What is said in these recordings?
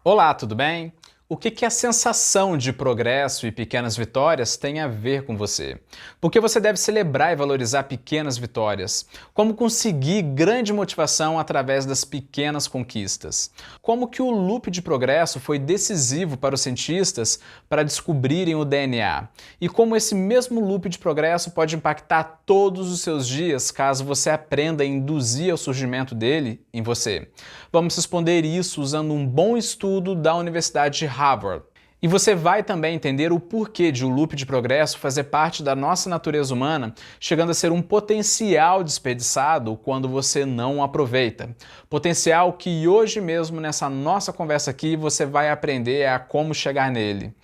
Olá, tudo bem? O que a sensação de progresso e pequenas vitórias tem a ver com você? Por que você deve celebrar e valorizar pequenas vitórias? Como conseguir grande motivação através das pequenas conquistas? Como que o loop de progresso foi decisivo para os cientistas para descobrirem o DNA? E como esse mesmo loop de progresso pode impactar todos os seus dias caso você aprenda a induzir o surgimento dele em você? Vamos responder isso usando um bom estudo da Universidade de Harvard. E você vai também entender o porquê de o loop de progresso fazer parte da nossa natureza humana, chegando a ser um potencial desperdiçado quando você não o aproveita. Potencial que hoje mesmo, nessa nossa conversa aqui, você vai aprender a como chegar nele.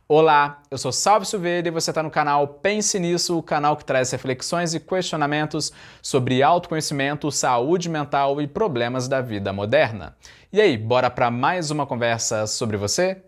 Olá, eu sou Salve Silveira e você está no canal Pense Nisso, o canal que traz reflexões e questionamentos sobre autoconhecimento, saúde mental e problemas da vida moderna. E aí, bora para mais uma conversa sobre você?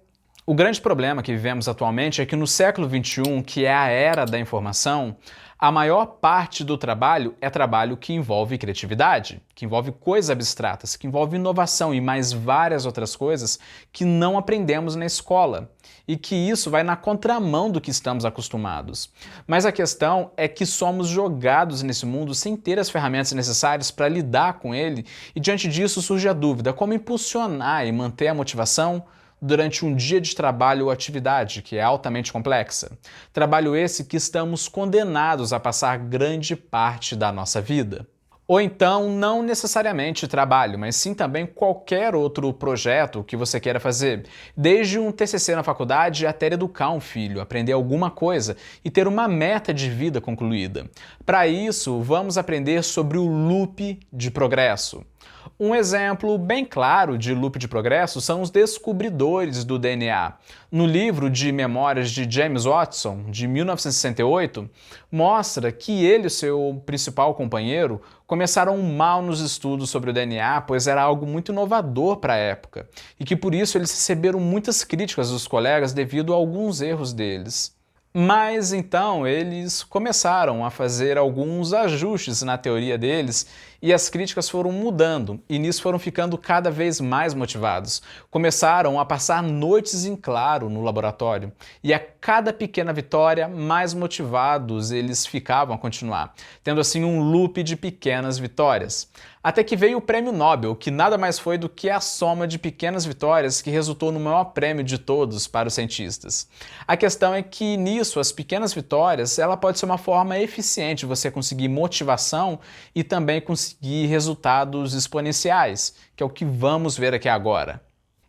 O grande problema que vivemos atualmente é que no século XXI, que é a era da informação, a maior parte do trabalho é trabalho que envolve criatividade, que envolve coisas abstratas, que envolve inovação e mais várias outras coisas que não aprendemos na escola. E que isso vai na contramão do que estamos acostumados. Mas a questão é que somos jogados nesse mundo sem ter as ferramentas necessárias para lidar com ele, e diante disso surge a dúvida: como impulsionar e manter a motivação durante um dia de trabalho ou atividade que é altamente complexa? Trabalho esse que estamos condenados a passar grande parte da nossa vida. Ou então, não necessariamente trabalho, mas sim também qualquer outro projeto que você queira fazer. Desde um TCC na faculdade até educar um filho, aprender alguma coisa e ter uma meta de vida concluída. Para isso, vamos aprender sobre o loop de progresso. Um exemplo bem claro de loop de progresso são os descobridores do DNA. No livro de memórias de James Watson, de 1968, mostra que ele e seu principal companheiro começaram mal nos estudos sobre o DNA, pois era algo muito inovador para a época, e que por isso eles receberam muitas críticas dos colegas devido a alguns erros deles. Mas então eles começaram a fazer alguns ajustes na teoria deles e as críticas foram mudando, e nisso foram ficando cada vez mais motivados. Começaram a passar noites em claro no laboratório, e a cada pequena vitória, mais motivados eles ficavam a continuar, tendo assim um loop de pequenas vitórias. Até que veio o Prêmio Nobel, que nada mais foi do que a soma de pequenas vitórias que resultou no maior prêmio de todos para os cientistas. A questão é que nisso, as pequenas vitórias, ela pode ser uma forma eficiente de você conseguir motivação e também conseguir resultados exponenciais, que é o que vamos ver aqui agora.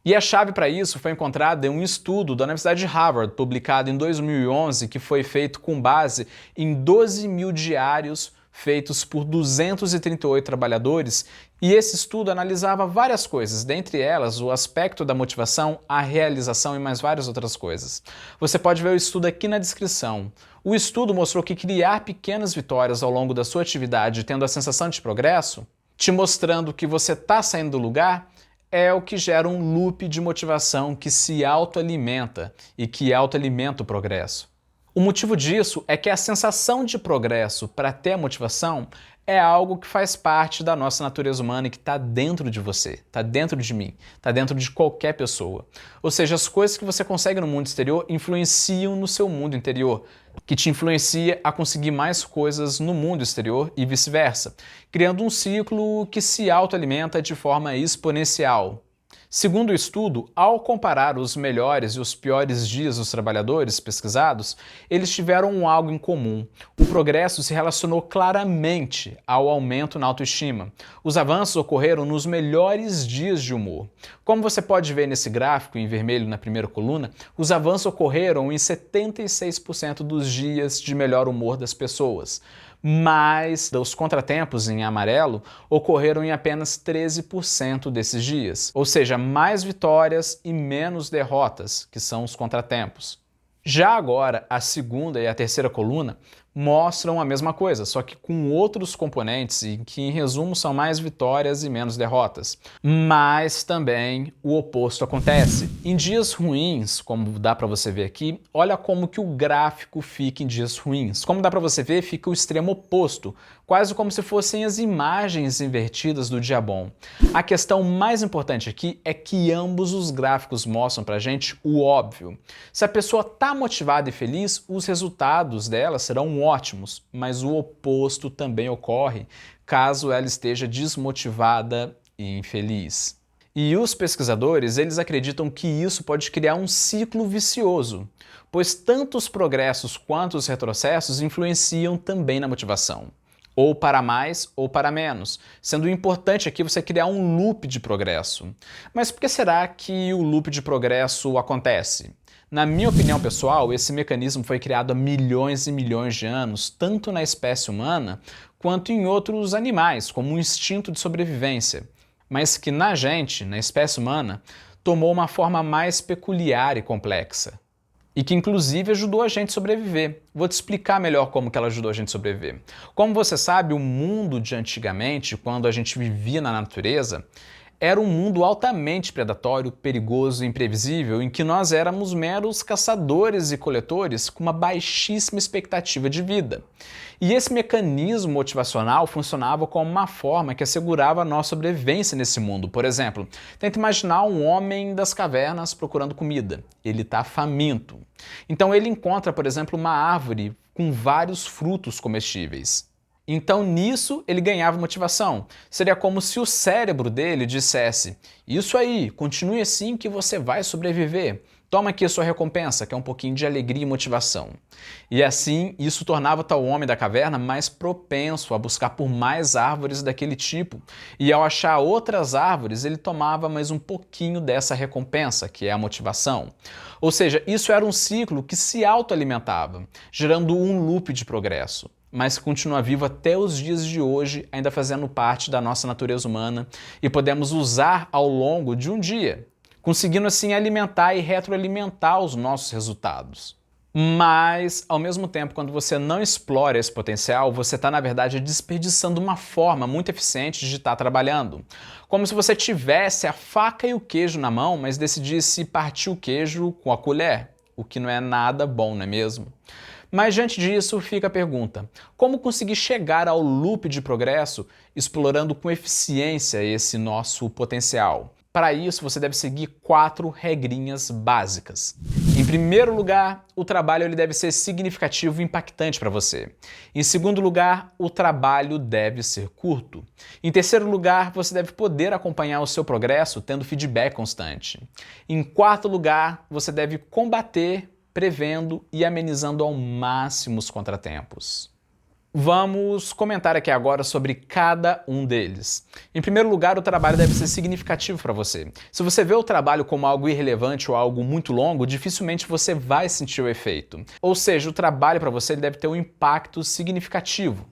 E a chave para isso foi encontrada em um estudo da Universidade de Harvard, publicado em 2011, que foi feito com base em 12 mil diários feitos por 238 trabalhadores, e esse estudo analisava várias coisas, dentre elas o aspecto da motivação, a realização e mais várias outras coisas. Você pode ver o estudo aqui na descrição. O estudo mostrou que criar pequenas vitórias ao longo da sua atividade, tendo a sensação de progresso, te mostrando que você está saindo do lugar, é o que gera um loop de motivação que se autoalimenta e que autoalimenta o progresso. O motivo disso é que a sensação de progresso para ter a motivação é algo que faz parte da nossa natureza humana e que está dentro de você, está dentro de mim, está dentro de qualquer pessoa. Ou seja, as coisas que você consegue no mundo exterior influenciam no seu mundo interior, que te influencia a conseguir mais coisas no mundo exterior e vice-versa, criando um ciclo que se autoalimenta de forma exponencial. Segundo o estudo, ao comparar os melhores e os piores dias dos trabalhadores pesquisados, eles tiveram algo em comum. O progresso se relacionou claramente ao aumento na autoestima. Os avanços ocorreram nos melhores dias de humor. Como você pode ver nesse gráfico em vermelho na primeira coluna, os avanços ocorreram em 76% dos dias de melhor humor das pessoas. Mas os contratempos em amarelo ocorreram em apenas 13% desses dias, ou seja, mais vitórias e menos derrotas, que são os contratempos. Já agora, a segunda e a terceira coluna mostram a mesma coisa, só que com outros componentes e que, em resumo, são mais vitórias e menos derrotas. Mas também o oposto acontece. Em dias ruins, como dá para você ver aqui, olha como que o gráfico fica em dias ruins. Como dá para você ver, fica o extremo oposto, quase como se fossem as imagens invertidas do dia bom. A questão mais importante aqui é que ambos os gráficos mostram pra gente o óbvio. Se a pessoa está motivada e feliz, os resultados dela serão ótimos, mas o oposto também ocorre caso ela esteja desmotivada e infeliz. E os pesquisadores, eles acreditam que isso pode criar um ciclo vicioso, pois tanto os progressos quanto os retrocessos influenciam também na motivação. Ou para mais ou para menos, sendo importante aqui você criar um loop de progresso. Mas por que será que o loop de progresso acontece? Na minha opinião pessoal, esse mecanismo foi criado há milhões e milhões de anos, tanto na espécie humana quanto em outros animais, como um instinto de sobrevivência, mas que na gente, na espécie humana, tomou uma forma mais peculiar e complexa. E que inclusive ajudou a gente a sobreviver. Vou te explicar melhor como que ela ajudou a gente a sobreviver. Como você sabe, o mundo de antigamente, quando a gente vivia na natureza, era um mundo altamente predatório, perigoso e imprevisível, em que nós éramos meros caçadores e coletores com uma baixíssima expectativa de vida. E esse mecanismo motivacional funcionava como uma forma que assegurava a nossa sobrevivência nesse mundo. Por exemplo, tenta imaginar um homem das cavernas procurando comida. Ele está faminto. Então ele encontra, por exemplo, uma árvore com vários frutos comestíveis. Então nisso ele ganhava motivação. Seria como se o cérebro dele dissesse: isso aí, continue assim que você vai sobreviver. Toma aqui a sua recompensa, que é um pouquinho de alegria e motivação. E assim, isso tornava o tal homem da caverna mais propenso a buscar por mais árvores daquele tipo. E ao achar outras árvores, ele tomava mais um pouquinho dessa recompensa, que é a motivação. Ou seja, isso era um ciclo que se autoalimentava, gerando um loop de progresso, mas que continua vivo até os dias de hoje, ainda fazendo parte da nossa natureza humana, e podemos usar ao longo de um dia, conseguindo assim alimentar e retroalimentar os nossos resultados. Mas, ao mesmo tempo, quando você não explora esse potencial, você está, na verdade, desperdiçando uma forma muito eficiente de estar trabalhando. Como se você tivesse a faca e o queijo na mão, mas decidisse partir o queijo com a colher, o que não é nada bom, não é mesmo? Mas diante disso fica a pergunta: como conseguir chegar ao loop de progresso explorando com eficiência esse nosso potencial? Para isso você deve seguir 4 regrinhas básicas. Em primeiro lugar, o trabalho ele deve ser significativo e impactante para você. Em segundo lugar, o trabalho deve ser curto. Em terceiro lugar, você deve poder acompanhar o seu progresso tendo feedback constante. Em quarto lugar, você deve combater prevendo e amenizando ao máximo os contratempos. Vamos comentar aqui agora sobre cada um deles. Em primeiro lugar, o trabalho deve ser significativo para você. Se você vê o trabalho como algo irrelevante ou algo muito longo, dificilmente você vai sentir o efeito. Ou seja, o trabalho para você deve ter um impacto significativo.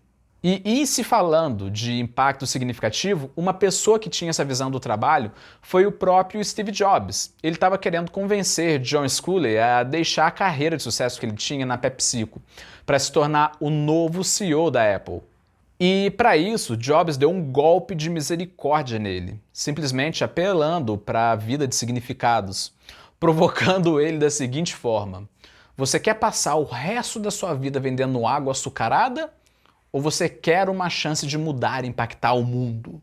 E se falando de impacto significativo, uma pessoa que tinha essa visão do trabalho foi o próprio Steve Jobs. Ele estava querendo convencer John Sculley a deixar a carreira de sucesso que ele tinha na PepsiCo para se tornar o novo CEO da Apple. E para isso, Jobs deu um golpe de misericórdia nele, simplesmente apelando para a vida de significados, provocando ele da seguinte forma: você quer passar o resto da sua vida vendendo água açucarada? Ou você quer uma chance de mudar e impactar o mundo?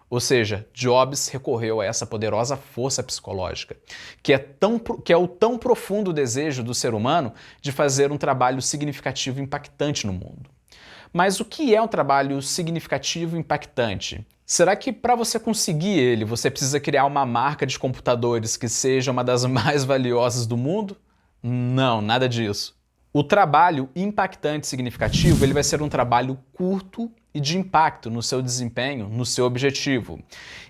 Ou seja, Jobs recorreu a essa poderosa força psicológica, que é o tão profundo desejo do ser humano de fazer um trabalho significativo e impactante no mundo. Mas o que é um trabalho significativo e impactante? Será que para você conseguir ele, você precisa criar uma marca de computadores que seja uma das mais valiosas do mundo? Não, nada disso. O trabalho impactante e significativo ele vai ser um trabalho curto e de impacto no seu desempenho, no seu objetivo.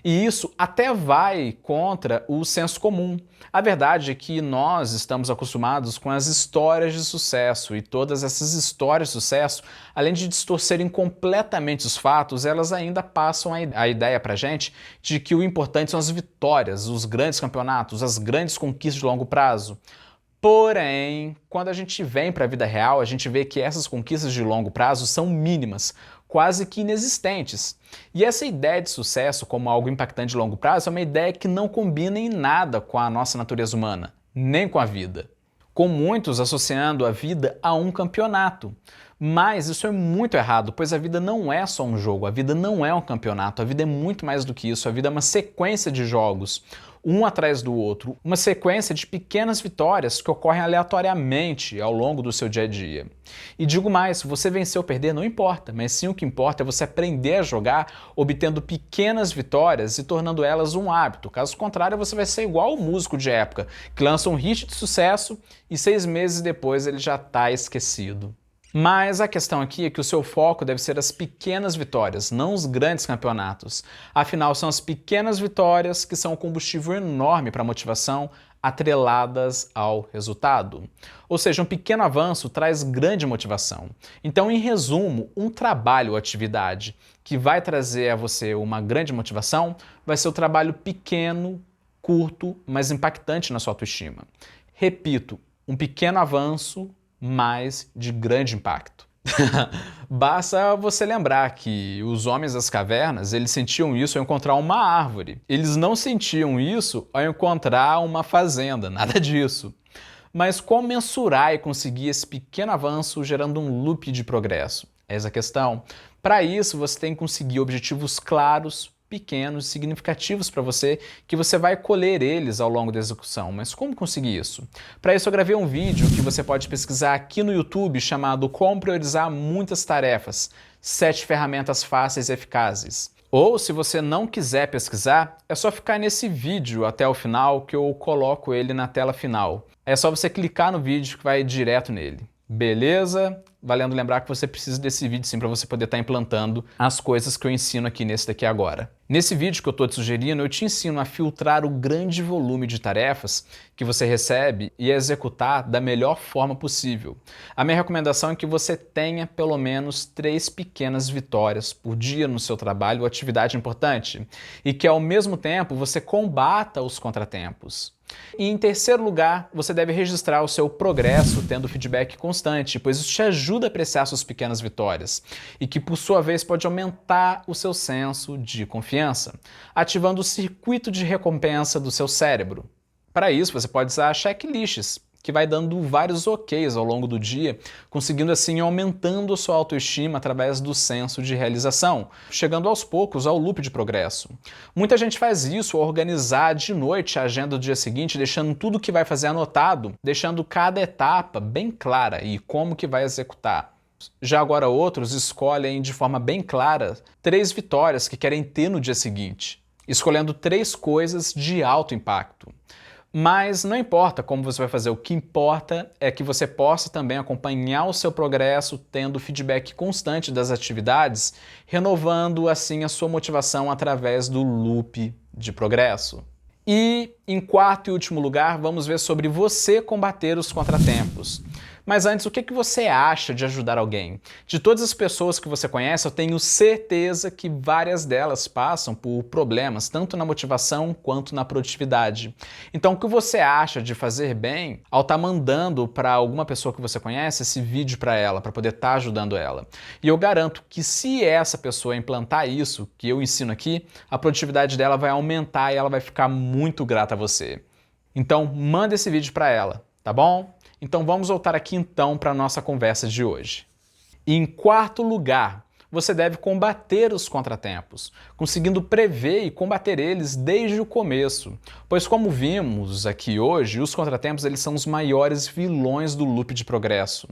E isso até vai contra o senso comum. A verdade é que nós estamos acostumados com as histórias de sucesso e todas essas histórias de sucesso, além de distorcerem completamente os fatos, elas ainda passam a ideia pra gente de que o importante são as vitórias, os grandes campeonatos, as grandes conquistas de longo prazo. Porém, quando a gente vem para a vida real, a gente vê que essas conquistas de longo prazo são mínimas, quase que inexistentes. E essa ideia de sucesso como algo impactante de longo prazo é uma ideia que não combina em nada com a nossa natureza humana, nem com a vida. Com muitos associando a vida a um campeonato. Mas isso é muito errado, pois a vida não é só um jogo, a vida não é um campeonato, a vida é muito mais do que isso, a vida é uma sequência de jogos, um atrás do outro, uma sequência de pequenas vitórias que ocorrem aleatoriamente ao longo do seu dia a dia. E digo mais, se você vencer ou perder não importa, mas sim o que importa é você aprender a jogar obtendo pequenas vitórias e tornando elas um hábito. Caso contrário, você vai ser igual o músico de época, que lança um hit de sucesso e 6 meses depois ele já está esquecido. Mas a questão aqui é que o seu foco deve ser as pequenas vitórias, não os grandes campeonatos. Afinal, são as pequenas vitórias que são um combustível enorme para a motivação, atreladas ao resultado. Ou seja, um pequeno avanço traz grande motivação. Então, em resumo, um trabalho ou atividade que vai trazer a você uma grande motivação vai ser o trabalho pequeno, curto, mas impactante na sua autoestima. Repito, um pequeno avanço, mas de grande impacto. Basta você lembrar que os homens das cavernas, eles sentiam isso ao encontrar uma árvore. Eles não sentiam isso ao encontrar uma fazenda, nada disso. Mas como mensurar e conseguir esse pequeno avanço gerando um loop de progresso? Essa é a questão. Para isso, você tem que conseguir objetivos claros, pequenos, significativos para você, que você vai colher eles ao longo da execução. Mas como conseguir isso? Para isso eu gravei um vídeo que você pode pesquisar aqui no YouTube chamado Como Priorizar Muitas Tarefas, 7 ferramentas fáceis e eficazes. Ou, se você não quiser pesquisar, é só ficar nesse vídeo até o final que eu coloco ele na tela final. É só você clicar no vídeo que vai direto nele. Beleza? Valendo lembrar que você precisa desse vídeo sim para você poder estar implantando as coisas que eu ensino aqui nesse daqui agora. Nesse vídeo que eu estou te sugerindo, eu te ensino a filtrar o grande volume de tarefas que você recebe e a executar da melhor forma possível. A minha recomendação é que você tenha pelo menos 3 pequenas vitórias por dia no seu trabalho ou atividade importante e que ao mesmo tempo você combata os contratempos. E em terceiro lugar, você deve registrar o seu progresso tendo feedback constante, pois isso te ajuda a apreciar suas pequenas vitórias e que, por sua vez, pode aumentar o seu senso de confiança, ativando o circuito de recompensa do seu cérebro. Para isso, você pode usar checklists, que vai dando vários OKs ao longo do dia, conseguindo assim aumentando a sua autoestima através do senso de realização, chegando aos poucos ao loop de progresso. Muita gente faz isso ao organizar de noite a agenda do dia seguinte, deixando tudo que vai fazer anotado, deixando cada etapa bem clara e como que vai executar. Já agora outros escolhem de forma bem clara 3 vitórias que querem ter no dia seguinte, escolhendo 3 coisas de alto impacto. Mas não importa como você vai fazer, o que importa é que você possa também acompanhar o seu progresso, tendo feedback constante das atividades, renovando assim a sua motivação através do loop de progresso. E, em quarto e último lugar, vamos ver sobre você combater os contratempos. Mas antes, o que você acha de ajudar alguém? De todas as pessoas que você conhece, eu tenho certeza que várias delas passam por problemas, tanto na motivação quanto na produtividade. Então, o que você acha de fazer bem ao estar mandando para alguma pessoa que você conhece esse vídeo para ela, para poder estar ajudando ela? E eu garanto que se essa pessoa implantar isso que eu ensino aqui, a produtividade dela vai aumentar e ela vai ficar muito grata a você. Então, manda esse vídeo para ela, tá bom? Então vamos voltar aqui então para a nossa conversa de hoje. E em quarto lugar, você deve combater os contratempos, conseguindo prever e combater eles desde o começo. Pois como vimos aqui hoje, os contratempos eles são os maiores vilões do loop de progresso.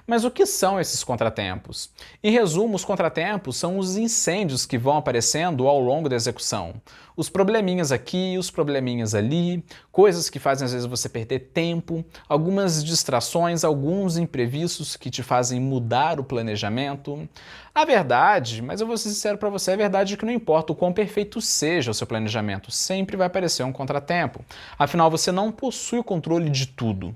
Mas o que são esses contratempos? Em resumo, os contratempos são os incêndios que vão aparecendo ao longo da execução. Os probleminhas aqui, os probleminhas ali, coisas que fazem às vezes você perder tempo, algumas distrações, alguns imprevistos que te fazem mudar o planejamento. A verdade, mas eu vou ser sincero para você, a verdade é que não importa o quão perfeito seja o seu planejamento, sempre vai aparecer um contratempo. Afinal, você não possui o controle de tudo.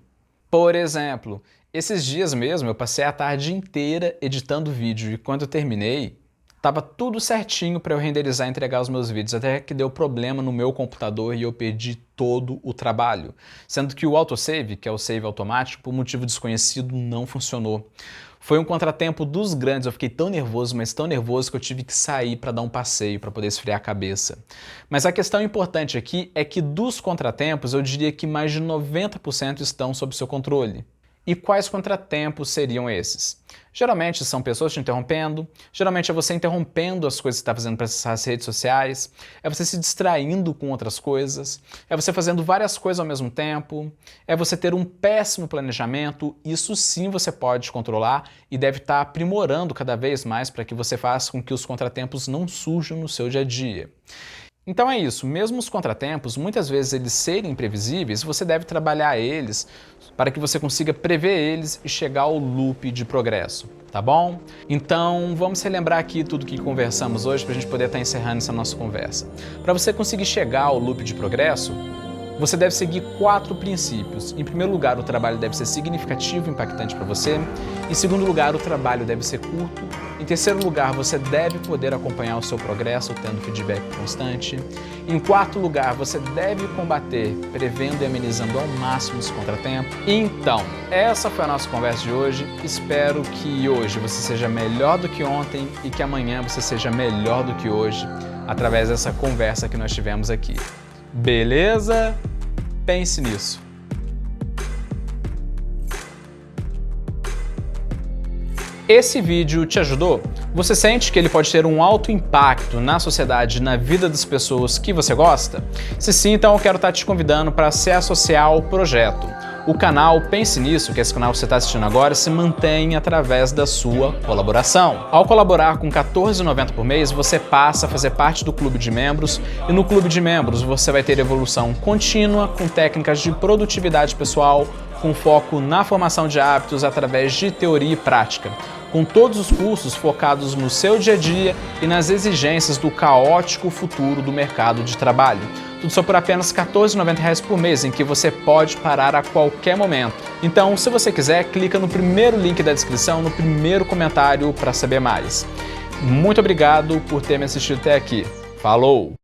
Por exemplo, esses dias mesmo eu passei a tarde inteira editando vídeo e quando eu terminei, tava tudo certinho para eu renderizar e entregar os meus vídeos, até que deu problema no meu computador e eu perdi todo o trabalho, sendo que o autosave, que é o save automático, por motivo desconhecido, não funcionou. Foi um contratempo dos grandes, eu fiquei tão nervoso, mas tão nervoso que eu tive que sair para dar um passeio, para poder esfriar a cabeça. Mas a questão importante aqui é que dos contratempos, eu diria que mais de 90% estão sob seu controle. E quais contratempos seriam esses? Geralmente são pessoas te interrompendo, geralmente é você interrompendo as coisas que está fazendo para acessar as redes sociais, é você se distraindo com outras coisas, é você fazendo várias coisas ao mesmo tempo, é você ter um péssimo planejamento. Isso sim você pode controlar e deve estar aprimorando cada vez mais para que você faça com que os contratempos não surjam no seu dia a dia. Então é isso, mesmo os contratempos, muitas vezes eles serem imprevisíveis, você deve trabalhar eles para que você consiga prever eles e chegar ao loop de progresso, tá bom? Então vamos relembrar aqui tudo que conversamos hoje para a gente poder estar encerrando essa nossa conversa. Para você conseguir chegar ao loop de progresso, você deve seguir 4 princípios. Em primeiro lugar, o trabalho deve ser significativo e impactante para você. Em segundo lugar, o trabalho deve ser curto. Em terceiro lugar, você deve poder acompanhar o seu progresso tendo feedback constante. Em quarto lugar, você deve combater prevendo e amenizando ao máximo esse contratempo. Então, essa foi a nossa conversa de hoje. Espero que hoje você seja melhor do que ontem e que amanhã você seja melhor do que hoje através dessa conversa que nós tivemos aqui. Beleza? Pense nisso. Esse vídeo te ajudou? Você sente que ele pode ter um alto impacto na sociedade e na vida das pessoas que você gosta? Se sim, então eu quero estar te convidando para se associar ao projeto. O canal Pense Nisso, que é esse canal que você está assistindo agora, se mantém através da sua colaboração. Ao colaborar com R$ 14,90 por mês, você passa a fazer parte do clube de membros e no clube de membros você vai ter evolução contínua com técnicas de produtividade pessoal, com foco na formação de hábitos através de teoria e prática, com todos os cursos focados no seu dia a dia e nas exigências do caótico futuro do mercado de trabalho. Tudo só por apenas R$ 14,90 por mês, em que você pode parar a qualquer momento. Então, se você quiser, clica no primeiro link da descrição, no primeiro comentário para saber mais. Muito obrigado por ter me assistido até aqui. Falou!